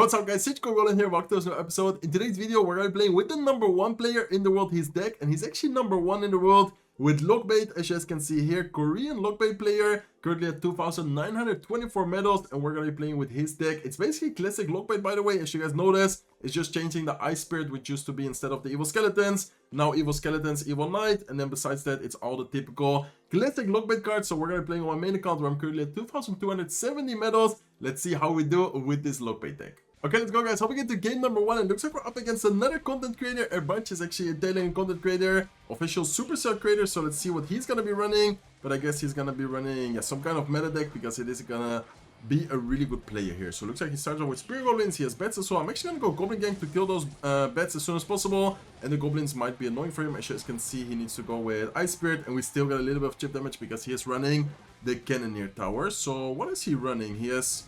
What's up guys, it's Goblin here, welcome to this new episode. In today's video we're going to be playing with the number 1 player in the world, his deck, and he's actually number 1 in the world with Lockbait, as you guys can see here, Korean Lockbait player, currently at 2,924 medals, and we're going to be playing with his deck. It's basically classic Lockbait, by the way, as you guys notice. It's just changing the Ice Spirit, which used to be instead of the Evil Skeletons, now Evil Skeletons, Evil Knight, and then besides that, it's all the typical classic Lockbait cards. So we're going to be playing on my main account where I'm currently at 2,270 medals. Let's see how we do with this Lockbait deck. Okay, let's go guys, hopping into game number 1, and looks like we're up against another content creator. Bunch is actually a Italian content creator, official Supercell creator, so let's see what he's gonna be running. But I guess he's gonna be running some kind of meta deck because it is gonna be a really good player here. So it looks like he starts off with Spirit Goblins, he has bats as well. I'm actually gonna go Goblin Gang to kill those bats as soon as possible, and the Goblins might be annoying for him. As you guys can see, he needs to go with Ice Spirit, and we still got a little bit of chip damage because he is running the Cannoneer Tower. So what is he running? He has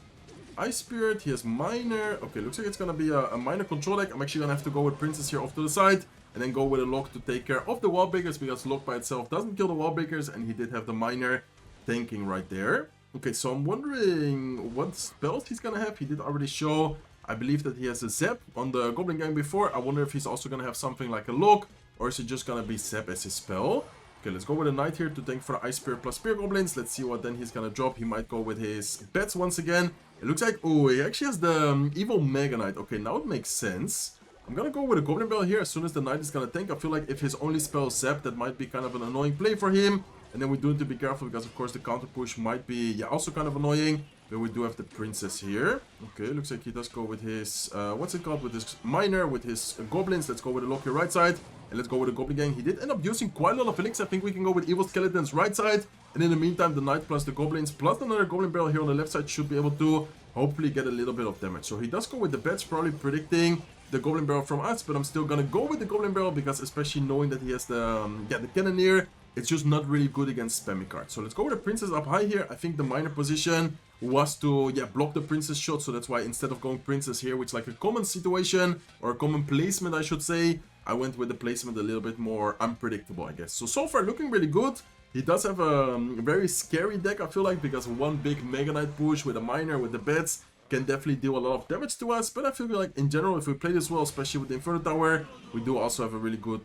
Ice Spirit, he has Miner. Okay, looks like it's gonna be a Miner control deck. I'm actually gonna have to go with Princess here off to the side, and then go with a Lock to take care of the wall breakers, because Lock by itself doesn't kill the wall breakers, and he did have the Miner tanking right there. Okay, so I'm wondering what spells he's gonna have. He did already show, I believe, that he has a Zap on the Goblin Gang before. I wonder if he's also gonna have something like a Lock, or is it just gonna be Zap as his spell? Okay, let's go with a Knight here to tank for the Ice Spirit plus Spirit Goblins. Let's see what then he's gonna drop. He might go with his Bats once again. It looks like, oh, he actually has the Evil Mega Knight. Okay, now it makes sense. I'm gonna go with a Goblin Barrel here as soon as the Knight is gonna tank. I feel like if his only spell is Zap, that might be kind of an annoying play for him. And then we do need to be careful because, of course, the counter push might be, yeah, also kind of annoying. But we do have the Princess here. Okay, looks like he does go with his, what's it called? With his Miner, with his Goblins. Let's go with the Lock here right side. And let's go with the Goblin Gang. He did end up using quite a lot of elixirs. I think we can go with Evil Skeletons right side. And in the meantime, the Knight plus the Goblins plus another Goblin Barrel here on the left side should be able to hopefully get a little bit of damage. So he does go with the Bats, probably predicting the Goblin Barrel from us. But I'm still gonna go with the Goblin Barrel because, especially knowing that he has the, the Cannoneer, it's just not really good against spammy cards. So let's go with the Princess up high here. I think the Miner position was to, block the Princess shot. So that's why instead of going Princess here, which is like a common situation, or a common placement, I should say, I went with the placement a little bit more unpredictable, I guess. So far looking really good. He does have a very scary deck, I feel like, because one big Mega Knight push with a Miner, with the Bats, can definitely do a lot of damage to us. But I feel like in general, if we play this well, especially with the Inferno Tower, we do also have a really good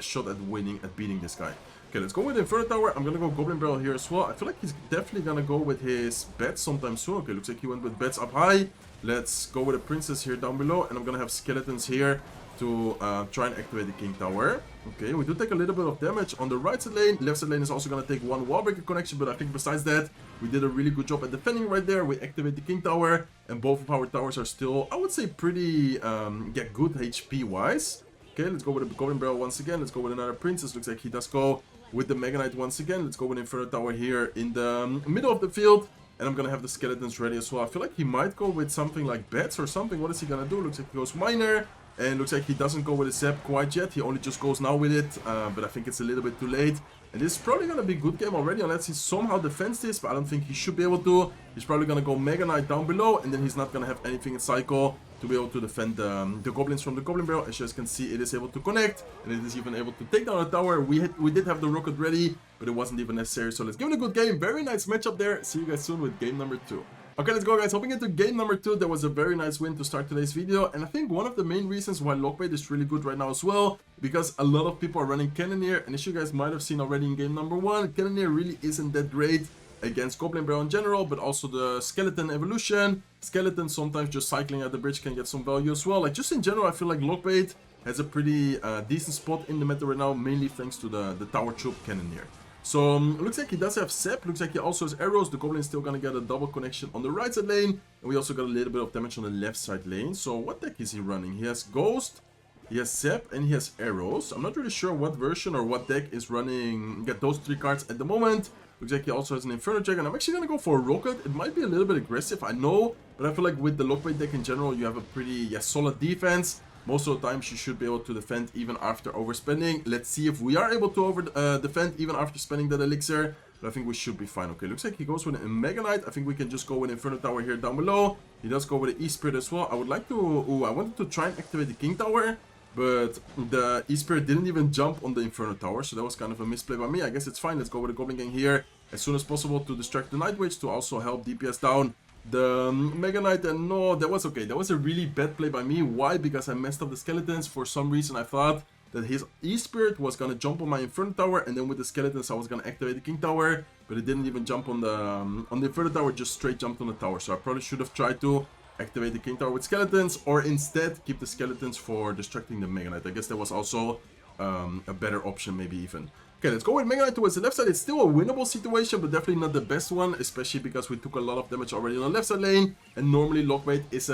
shot at winning, at beating this guy. Okay, let's go with the Inferno Tower. I'm gonna go Goblin Barrel here as well. I feel like he's definitely gonna go with his Bats sometime soon. Okay, looks like he went with Bats up high. Let's go with a Princess here down below, and I'm gonna have Skeletons here to try and activate the King Tower. Okay, we do take a little bit of damage on the right side lane. Left side lane is also gonna take one wall breaker connection, but I think besides that, we did a really good job at defending right there. We activate the King Tower, and both of our towers are still, I would say, pretty good HP wise. Okay, let's go with the Goblin Barrel once again. Let's go with another Princess. Looks like he does go with the Mega Knight once again. Let's go with Inferno Tower here in the middle of the field. And I'm gonna have the Skeletons ready as well. I feel like he might go with something like Bats or something. What is he gonna do? Looks like he goes Miner. And looks like he doesn't go with a Zap quite yet. He only just goes now with it. But I think it's a little bit too late. And this is probably gonna be a good game already, unless he somehow defends this. But I don't think he should be able to. He's probably gonna go Mega Knight down below. And then he's not gonna have anything in cycle to be able to defend the Goblins from the Goblin Barrel. As you guys can see, it is able to connect. And it is even able to take down the tower. We did have the rocket ready, but it wasn't even necessary. So let's give it a good game. Very nice matchup there. See you guys soon with game number 2. Okay, let's go guys, hopping into game number 2. There was a very nice win to start today's video, and I think one of the main reasons why Lockbait is really good right now as well, because a lot of people are running Cannoneer, and as you guys might have seen already in game number 1, Cannoneer really isn't that great against Goblin Barrel in general, but also the Skeleton evolution. Skeleton sometimes just cycling at the bridge can get some value as well. Like, just in general, I feel like Lockbait has a pretty decent spot in the meta right now, mainly thanks to the Tower Troop Cannoneer. So, looks like he does have Zap, looks like he also has arrows. The Goblin is still gonna get a double connection on the right side lane. And we also got a little bit of damage on the left side lane. So, what deck is he running? He has Ghost, he has Zap, and he has arrows. I'm not really sure what version or what deck is running those 3 cards at the moment. Looks like he also has an Inferno Dragon. I'm actually gonna go for a Rocket. It might be a little bit aggressive, I know. But I feel like with the Lockbait deck in general, you have a pretty solid defense. Most of the times you should be able to defend even after overspending. Let's see if we are able to defend even after spending that elixir. But I think we should be fine. Okay, looks like he goes with a Mega Knight. I think we can just go with Inferno Tower here down below. He does go with the E-Spirit as well. I would like to... I wanted to try and activate the King Tower, but the E-Spirit didn't even jump on the Inferno Tower. So that was kind of a misplay by me. I guess it's fine. Let's go with the Goblin Gang here as soon as possible to distract the Night Witch to also help DPS down the Mega Knight, and no, that was okay. That was a really bad play by me. Why? Because I messed up the skeletons. For some reason, I thought that his E-Spirit was gonna jump on my Inferno Tower, and then with the skeletons, I was gonna activate the King Tower, but it didn't even jump on the Inferno Tower, just straight jumped on the tower. So I probably should have tried to activate the King Tower with skeletons, or instead keep the skeletons for distracting the Mega Knight. I guess that was also a better option, maybe even. Okay, let's go with Mega Knight towards the left side. It's still a winnable situation, but definitely not the best one, especially because we took a lot of damage already on the left side lane. And normally Lockbait is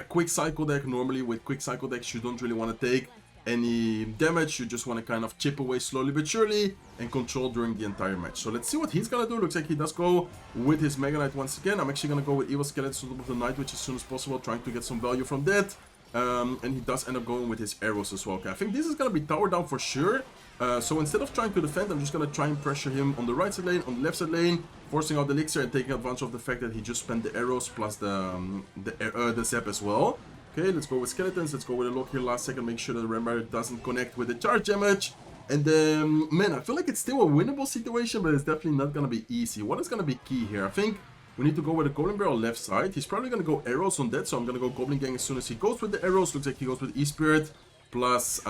quick cycle deck. Normally with quick cycle decks, you don't really want to take any damage. You just want to kind of chip away slowly but surely and control during the entire match. So let's see what he's gonna do. Looks like he does go with his Mega Knight once again. I'm actually gonna go with Evil Skeletons on top of the Night Witch as soon as possible, trying to get some value from that. And he does end up going with his arrows as well. Okay, I think this is gonna be tower down for sure. So instead of trying to defend, I'm just gonna try and pressure him on the right side lane, on the left side lane, forcing out the elixir and taking advantage of the fact that he just spent the arrows plus the zap as well. Okay, let's go with skeletons. Let's go with a lock here last second. Make sure that the Vampire doesn't connect with the charge damage. And then, man, I feel like it's still a winnable situation, but it's definitely not gonna be easy. What is gonna be key here? I think we need to go with a Goblin Barrel left side. He's probably gonna go arrows on that, so I'm gonna go Goblin Gang as soon as he goes with the arrows. Looks like he goes with E-Spirit plus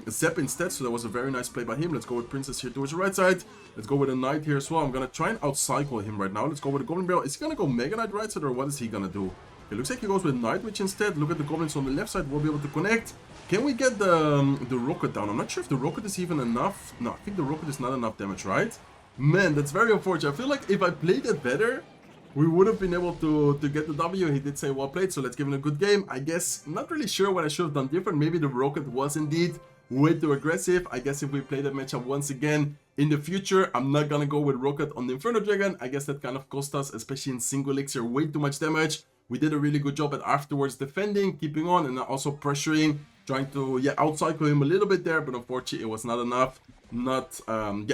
Zep instead, so that was a very nice play by him. Let's go with Princess here towards the right side. Let's go with a Knight here as well. I'm gonna try and outcycle him right now. Let's go with a Goblin Barrel. Is he gonna go Mega Knight right side, or what is he gonna do? Okay, looks like he goes with Night Witch instead. Look at the Goblins on the left side. We'll be able to connect. Can we get the Rocket down? I'm not sure if the Rocket is even enough. No, I think the Rocket is not enough damage, right? Man, that's very unfortunate. I feel like if I played it better, we would have been able to get the W. He did say well played, so let's give him a good game. I guess, not really sure what I should have done different. Maybe the Rocket was indeed way too aggressive. I guess if we play that matchup once again in the future, I'm not gonna go with Rocket on the Inferno Dragon. I guess that kind of cost us, especially in single elixir, way too much damage. We did a really good job at afterwards defending, keeping on, and also pressuring, trying to outcycle him a little bit there, but unfortunately it was not enough. Not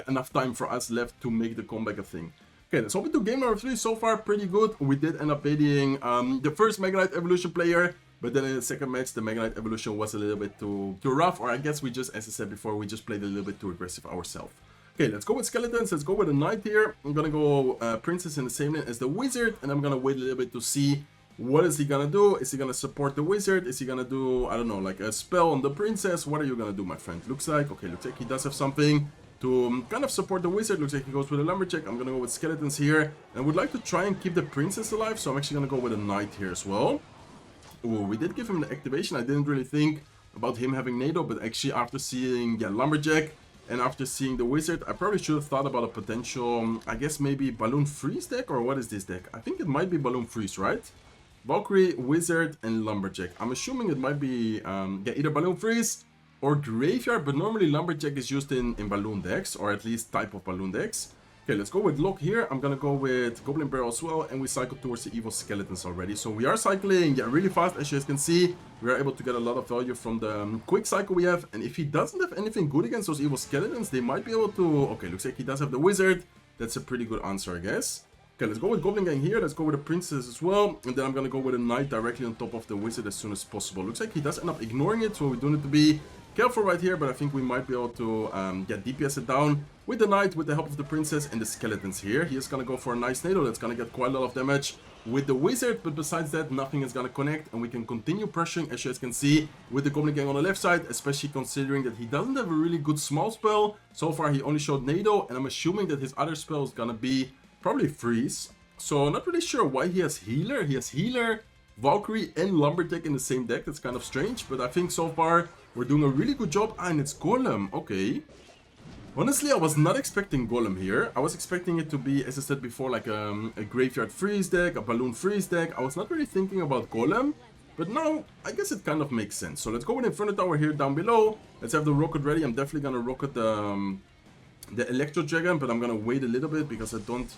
enough time for us left to make the comeback a thing. Okay, let's hop into game number 3. So far, pretty good. We did end up beating the first Mega Knight Evolution player, but then in the second match, the Mega Knight Evolution was a little bit too rough, or I guess we just, as I said before, we just played a little bit too aggressive ourselves. Okay, let's go with skeletons. Let's go with a Knight here. I'm gonna go Princess in the same lane as the Wizard, and I'm gonna wait a little bit to see what is he gonna do. Is he gonna support the Wizard? Is he gonna do, I don't know, like a spell on the Princess? What are you gonna do, my friend? Looks like he does have something to kind of support the Wizard. Looks like he goes with a Lumberjack. I'm gonna go with skeletons here, and I would like to try and keep the Princess alive, so I'm actually gonna go with a Knight here as well. Ooh, we did give him the activation. I didn't really think about him having NATO, but actually after seeing Lumberjack and after seeing the Wizard, I probably should have thought about a potential, I guess maybe Balloon Freeze deck, or what is this deck? I think it might be Balloon Freeze, right? Valkyrie, Wizard, and Lumberjack. I'm assuming it might be either Balloon Freeze or Graveyard, but normally Lumberjack is used in Balloon decks, or at least type of Balloon decks. Okay, let's go with Lock here. I'm gonna go with Goblin Barrel as well, and we cycle towards the Evil Skeletons already. So we are cycling really fast. As you guys can see, we are able to get a lot of value from the quick cycle we have, and if he doesn't have anything good against those Evil Skeletons, they might be able to... Okay, looks like he does have the Wizard. That's a pretty good answer, I guess. Okay, let's go with Goblin Gang here. Let's go with the Princess as well. And then I'm gonna go with a Knight directly on top of the Wizard as soon as possible. Looks like he does end up ignoring it, so we do need to be careful right here, but I think we might be able to DPS it down with the Knight, with the help of the Princess and the Skeletons here. He is gonna go for a nice NATO that's gonna get quite a lot of damage with the Wizard, but besides that, nothing is gonna connect, and we can continue pressuring, as you guys can see, with the Goblin Gang on the left side, especially considering that he doesn't have a really good small spell. So far, he only showed NATO, and I'm assuming that his other spell is gonna be probably Freeze. So not really sure why he has Healer. He has Healer, Valkyrie, and Lumberjack in the same deck. That's kind of strange, but I think so far we're doing a really good job. And it's Golem. Okay. Honestly, I was not expecting Golem here. I was expecting it to be, as I said before, like a Graveyard Freeze deck, a Balloon Freeze deck. I was not really thinking about Golem, but now I guess it kind of makes sense. So let's go with Inferno Tower here down below. Let's have the Rocket ready. I'm definitely gonna rocket the Electro Dragon, but I'm gonna wait a little bit because I don't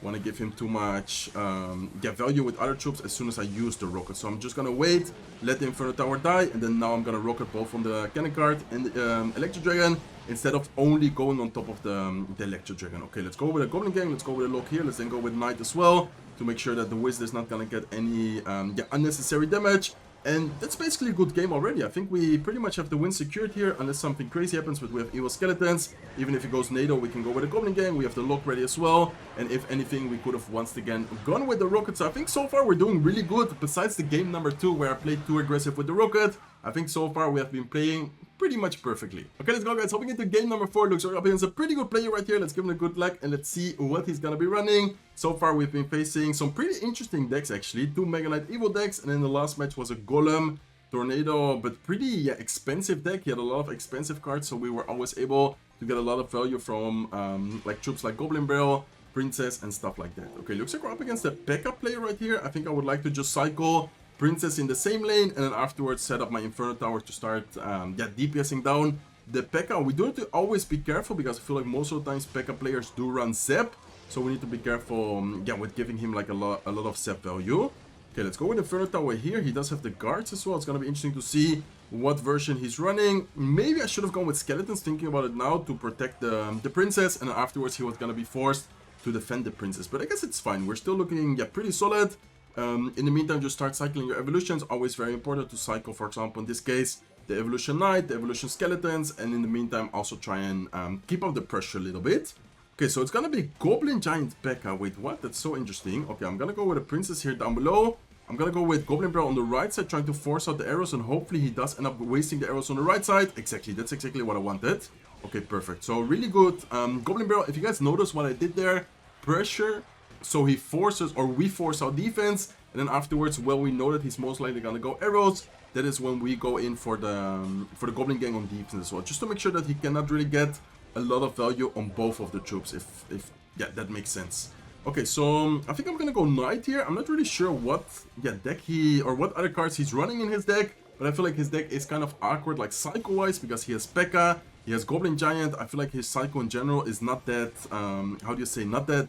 want to give him too much value with other troops as soon as I use the rocket. So I'm just gonna wait, let the Inferno Tower die, and then now I'm gonna rocket both on the Cannon Card and the Electro Dragon instead of only going on top of the Electro Dragon. Okay, let's go with a Goblin Gang. Let's go with a Lock here. Let's then go with Knight as well to make sure that the Wizard is not gonna get any unnecessary damage. And that's basically a good game already. I think we pretty much have the win secured here, unless something crazy happens, but we have evil skeletons. Even if he goes NATO, we can go with a Goblin Gang. We have the lock ready as well. And if anything, we could have once again gone with the rocket. So I think so far we're doing really good. Besides the game number 2, where I played too aggressive with the rocket, I think so far we have been playing pretty much perfectly. Okay, let's go, guys. Hopping into game number 4. Looks like we're up against a pretty good player right here. Let's give him a good luck and let's see what he's gonna be running. So far we've been facing some pretty interesting decks actually. 2 Mega Knight Evil decks, and then the last match was a Golem Tornado, but pretty expensive deck. He had a lot of expensive cards, so we were always able to get a lot of value from like troops like Goblin Barrel, Princess, and stuff like that. Okay, looks like we're up against a P.E.K.K.A. player right here. I think I would like to just cycle Princess in the same lane, and then afterwards set up my Inferno Tower to start DPSing down the P.E.K.K.A. We do have to always be careful, because I feel like most of the times P.E.K.K.A. players do run Zep, so we need to be careful with giving him like a lot of Zep value. Okay, let's go with Inferno Tower here. He does have the guards as well. It's gonna be interesting to see what version he's running. Maybe I should have gone with skeletons, thinking about it now, to protect the princess, and then afterwards he was gonna be forced to defend the princess. But I guess it's fine. We're still looking pretty solid. In the meantime, just start cycling your evolutions. Always very important to cycle, for example, in this case, the evolution knight, the evolution skeletons, and in the meantime also try and keep up the pressure a little bit. Okay, so it's gonna be Goblin Giant P.E.K.K.A. Wait, what? That's so interesting. Okay, I'm gonna go with a princess here down below. I'm gonna go with Goblin Barrel on the right side, trying to force out the arrows, and hopefully he does end up wasting the arrows on the right side. Exactly, that's exactly what I wanted. Okay, perfect. So really good. Goblin Barrel, if you guys notice what I did there, pressure, so he forces, or we force our defense, and then afterwards, well, we know that he's most likely gonna go arrows. That is when we go in for the Goblin Gang on defense as well, just to make sure that he cannot really get a lot of value on both of the troops, if yeah, that makes sense. Okay, so I think I'm gonna go Knight here. I'm not really sure what deck or what other cards he's running in his deck, but I feel like his deck is kind of awkward, like cycle-wise, because he has P.E.K.K.A, he has Goblin Giant. I feel like his cycle in general is not that, how do you say, not that,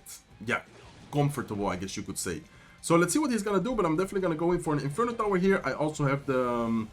comfortable, I guess you could say. So let's see what he's gonna do, but I'm definitely gonna go in for an Inferno Tower here. I also have the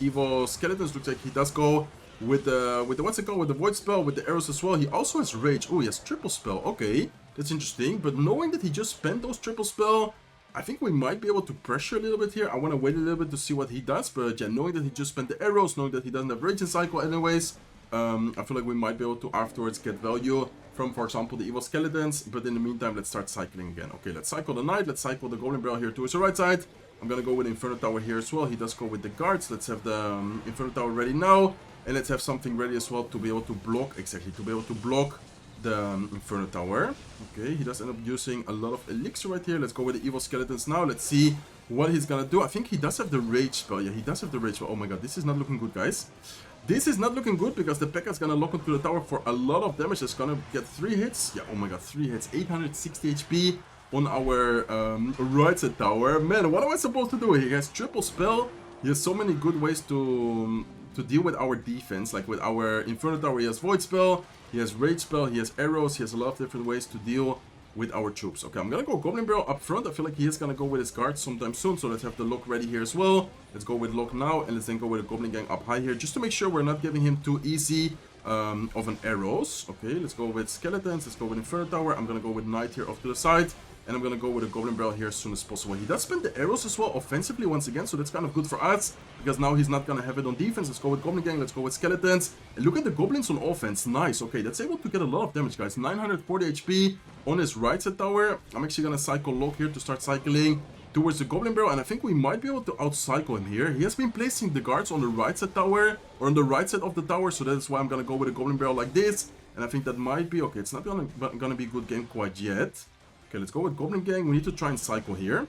evil skeletons. Looks like he does go with the what's it called, with the void spell, with the arrows as well. He also has rage. Oh, he has triple spell. Okay, that's interesting. But knowing that he just spent those triple spell, I think we might be able to pressure a little bit here. I want to wait a little bit to see what he does, but yeah, knowing that he just spent the arrows, knowing that he doesn't have rage in cycle anyways, I feel like we might be able to afterwards get value from, for example, the evil skeletons. But in the meantime, let's start cycling again. Okay, let's cycle the knight. Let's cycle the Goblin Barrel here towards the right side. I'm gonna go with Inferno Tower here as well. He does go with the guards. Let's have the Inferno Tower ready now, and let's have something ready as well to be able to block, the Inferno Tower. Okay, he does end up using a lot of elixir right here. Let's go with the evil skeletons now. Let's see what he's gonna do. I think he does have the rage spell. Yeah, he does have the rage spell. Oh my god, this is not looking good, guys. This is not looking good, because the P.E.K.K.A is gonna lock onto the tower for a lot of damage. It's gonna get 3 hits. Yeah, oh my god, 3 hits. 860 HP on our right side tower. Man, what am I supposed to do? He has triple spell. He has so many good ways to deal with our defense. Like with our Inferno Tower, he has void spell, he has rage spell, he has arrows. He has a lot of different ways to deal with our troops. Okay, I'm gonna go Goblin Barrel up front. I feel like he is gonna go with his guards sometime soon, so let's have the lock ready here as well. Let's go with lock now, and let's then go with a Goblin Gang up high here, just to make sure we're not giving him too easy of an arrows. Okay, let's go with skeletons. Let's go with Inferno Tower. I'm gonna go with knight here off to the side, and I'm gonna go with a Goblin Barrel here as soon as possible. He does spend the arrows as well offensively once again, so that's kind of good for us, because now he's not gonna have it on defense. Let's go with Goblin Gang, let's go with skeletons. And look at the goblins on offense. Nice. Okay, that's able to get a lot of damage, guys. 940 HP on his right side tower. I'm actually gonna cycle lock here to start cycling towards the Goblin Barrel, and I think we might be able to out-cycle him here. He has been placing the guards on the right side tower, or on the right side of the tower, so that's why I'm gonna go with a Goblin Barrel like this. And I think that might be okay. It's not gonna be a good game quite yet. Okay, let's go with Goblin Gang. We need to try and cycle here.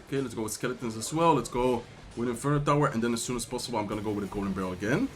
Okay, let's go with skeletons as well. Let's go with Inferno Tower, and then as soon as possible, I'm gonna go with a Goblin Barrel again.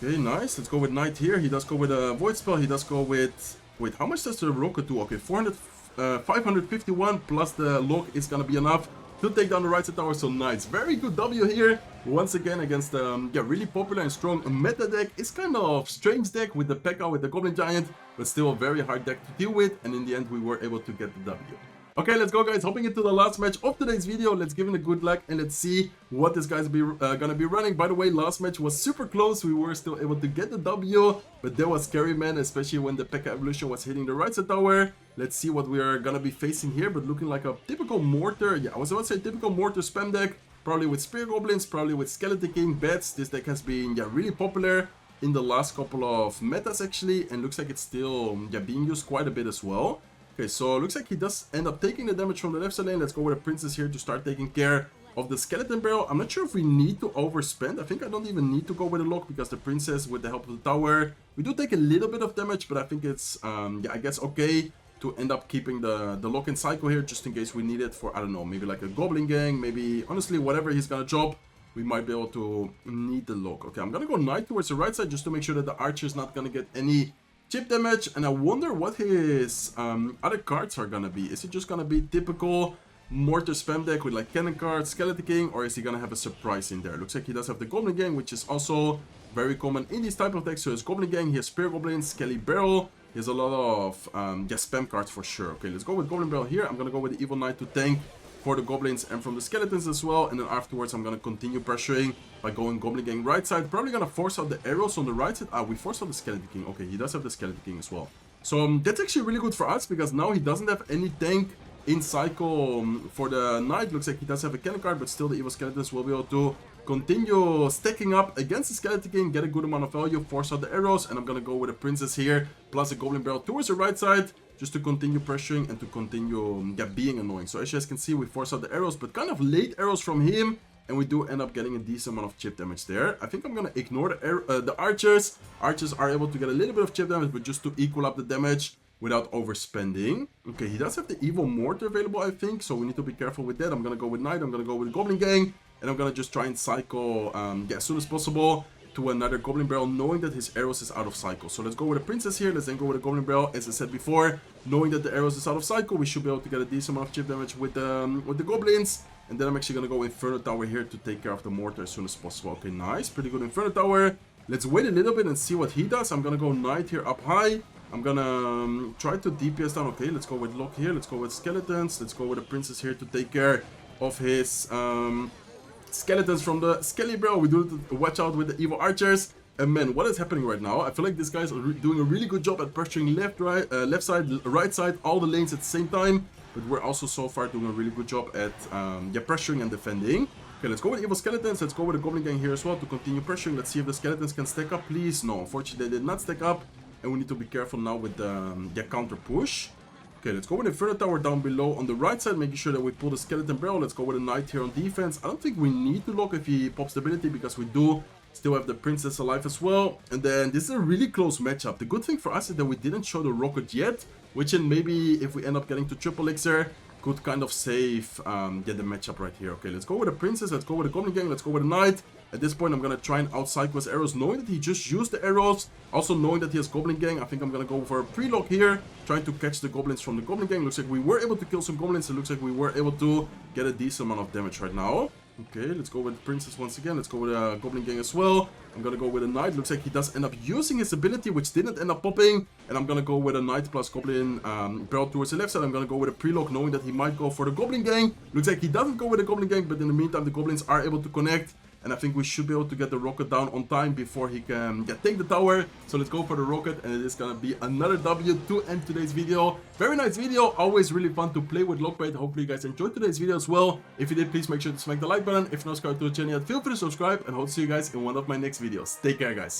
Okay, nice. Let's go with Knight here. He does go with a Void Spell. He does go with... Wait, how much does the rocket do? Okay, 551 plus the lock is gonna be enough to take down the right side tower, so nice. Very good W here, once again, against really popular and strong meta deck. It's kind of strange deck with the P.E.K.K.A, with the Goblin Giant, but still a very hard deck to deal with, and in the end we were able to get the W. Okay, let's go, guys. Hopping into the last match of today's video. Let's give him a good luck, and let's see what this guy's gonna be running. By the way, last match was super close. We were still able to get the W, but that was scary, man, especially when the P.E.K.K.A evolution was hitting the right side tower. Let's see what we are gonna be facing here, but looking like a typical mortar. Yeah, I was about to say typical mortar spam deck, probably with Spear Goblins, probably with Skeleton King, Bats. This deck has been, yeah, really popular in the last couple of metas actually, and looks like it's still, yeah, being used quite a bit as well. Okay, so it looks like he does end up taking the damage from the left side lane. Let's go with a Princess here to start taking care of the Skeleton Barrel. I'm not sure if we need to overspend. I think I don't even need to go with a lock because the Princess, with the help of the tower, we do take a little bit of damage, but I think it's, yeah, I guess okay to end up keeping the lock-in cycle here just in case we need it for, I don't know, maybe like a Goblin gang, maybe, honestly, whatever he's gonna drop, we might be able to need the lock. Okay, I'm gonna go Knight towards the right side just to make sure that the Archer is not gonna get any chip damage, and I wonder what his other cards are gonna be. Is it just gonna be typical Mortar spam deck with like Cannon cards, Skeleton King, or is he gonna have a surprise in there? Looks like he does have the Goblin Gang, which is also very common in these type of decks. So his Goblin Gang, he has Spear Goblin, Skelly Barrel, he has a lot of yeah, spam cards for sure. Okay, let's go with Goblin Barrel here. I'm gonna go with the Evil Knight to tank for the Goblins and from the Skeletons as well, and then afterwards I'm gonna continue pressuring by going Goblin Gang right side. Probably gonna force out the arrows on the right side. We forced out the Skeleton King. Okay, he does have the Skeleton King as well. So that's actually really good for us because now he doesn't have any tank in cycle for the Knight. Looks like he does have a Cannon card, but still the Evil Skeletons will be able to continue stacking up against the Skeleton King, get a good amount of value, force out the arrows, and I'm gonna go with a Princess here, plus a Goblin Barrel towards the right side, just to continue pressuring and to continue, yeah, being annoying. So as you guys can see, we force out the arrows, but kind of late arrows from him, and we do end up getting a decent amount of chip damage there. I think I'm gonna ignore the archers. Archers are able to get a little bit of chip damage, but just to equal up the damage without overspending. Okay, he does have the Evil Mortar available, I think, so we need to be careful with that. I'm gonna go with Knight, I'm gonna go with Goblin Gang, and I'm gonna just try and cycle yeah, as soon as possible to another Goblin Barrel, knowing that his arrows is out of cycle. So let's go with a Princess here, let's then go with a Goblin Barrel. As I said before, knowing that the arrows is out of cycle, we should be able to get a decent amount of chip damage with the Goblins. And then I'm actually gonna go Inferno Tower here to take care of the Mortar as soon as possible. Okay, nice, pretty good Inferno Tower. Let's wait a little bit and see what he does. I'm gonna go Knight here up high. I'm gonna try to DPS down. Okay, let's go with Lock here. Let's go with Skeletons. Let's go with a Princess here to take care of his Skeletons from the Skelly Barrel. We do need to watch out with the Evil Archers. And man, what is happening right now? I feel like these guys are doing a really good job at pressuring left, right, left side, right side, all the lanes at the same time. But we're also so far doing a really good job at yeah, pressuring and defending. Okay, let's go with Evil Skeletons. Let's go with the Goblin Gang here as well to continue pressuring. Let's see if the Skeletons can stack up, please. No, unfortunately, they did not stack up. And we need to be careful now with the counter push. Okay, let's go with Inferno Tower down below on the right side, making sure that we pull the Skeleton Barrel. Let's go with a Knight here on defense. I don't think we need to lock if he pops the ability because we do still have the Princess alive as well. And then this is a really close matchup. The good thing for us is that we didn't show the Rocket yet, which in maybe if we end up getting to Triple Elixir, could kind of save yeah, the matchup right here. Okay, let's go with a Princess, let's go with a Goblin Gang, let's go with a Knight. At this point, I'm going to try and outcycle his arrows, knowing that he just used the arrows. Also knowing that he has Goblin Gang, I think I'm going to go for a pre-lock here, trying to catch the Goblins from the Goblin Gang. Looks like we were able to kill some Goblins. It looks like we were able to get a decent amount of damage right now. Okay, let's go with Princess once again. Let's go with a Goblin Gang as well. I'm gonna go with a Knight. Looks like he does end up using his ability, which didn't end up popping. And I'm gonna go with a Knight plus Goblin Barrel towards the left side. I'm gonna go with a pre-lock, knowing that he might go for the Goblin Gang. Looks like he doesn't go with the Goblin Gang, but in the meantime, the Goblins are able to connect. And I think we should be able to get the Rocket down on time before he can take the tower. So let's go for the Rocket, and it is gonna be another W to end today's video. Very nice video, always really fun to play with Lockbait. Hopefully you guys enjoyed today's video as well. If you did, please make sure to smack the like button. If not subscribed to the channel yet, feel free to subscribe, and hope to see you guys in one of my next videos. Take care, guys.